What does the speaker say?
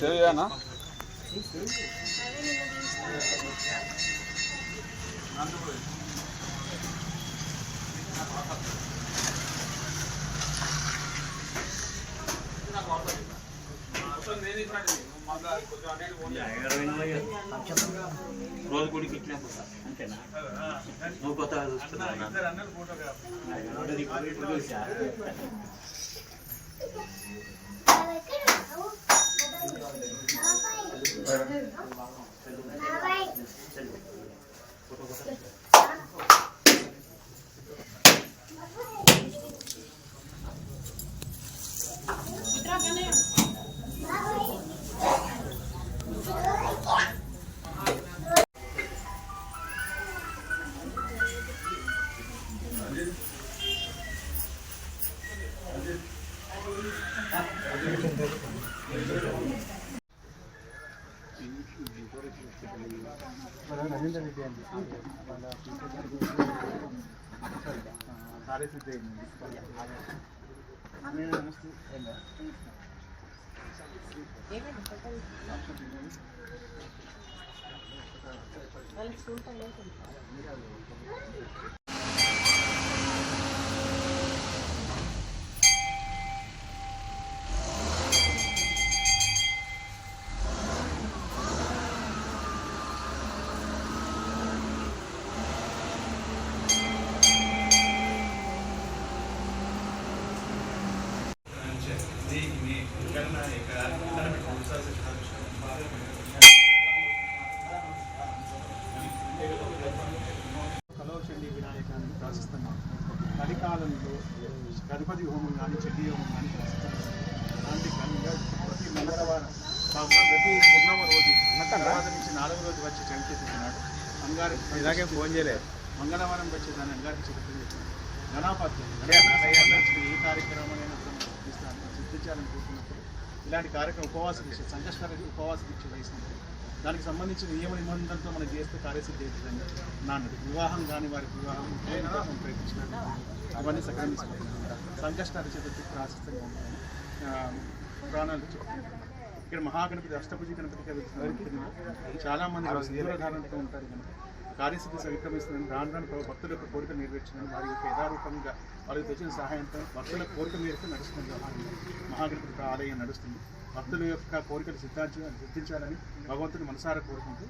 సేవేనా రోజు గుడికి ఇట్లా అంతేనా నువ్వు కొత్తగా చూస్తున్నావు రవీంద్ర రెడ్డి అండి వాళ్ళ కార్యసిద్ధి కలవచండి వినాయకాన్ని ప్రార్థిస్తున్నాం. కలికాలంలో గణపతి హోమం కానీ చండీ హోమం కానీ ప్రార్థిస్తున్నాం. అలాంటి ఘనంగా ప్రతి మంగళవారం ప్రతి పూర్ణమ రోజు తర్వాత నుంచి 4వ రోజు వచ్చి చనిచేస్తున్నాడు. అంగారికి ఇలాగే ఫోన్ చేయలేదు. మంగళవారం వచ్చి దాన్ని అంగారికి చెప్తుంది. గణాపత్యం ఏ కార్యక్రమాలైనా సిద్ధించాలని కోరుకున్నప్పుడు ఇలాంటి కార్యక్రమం ఉపవాస దీక్ష సంకష్కర ఉపవాస దీక్ష వహిస్తున్నప్పుడు దానికి సంబంధించిన నియమ నిబంధనలతో మనం చేస్తే కార్యసిద్ధి అవుతుందని నాన్నది. వివాహం కాని వారికి వివాహం ప్రయత్నించినట్టు అవన్నీ సక్రమించుకుంటున్నాం. సంకష్టాల చతుర్థి ప్రాశస్తంగా ఉంటాయని పురాణాలు చెప్తున్నాం. ఇక్కడ మహాగణపతి అష్టభుజి గణపతిగా వెళ్తున్నారు. చాలామంది దూరధారణతో ఉంటారు కనుక కార్యసిద్ధి సవిక్రమిస్తుందని రాను భక్తుల యొక్క కోరిక నెరవేర్చిందని వారి యొక్క యథారూపంగా వారికి తెచ్చిన సహాయంతో భక్తుల కోరిక మేరకు నడుస్తుంది. మహాగణపతి ఆలయం నడుస్తుంది. భక్తుల యొక్క కోరికలు సిద్ధించాలని భగవంతుని మనసారా కోరుకుంటూ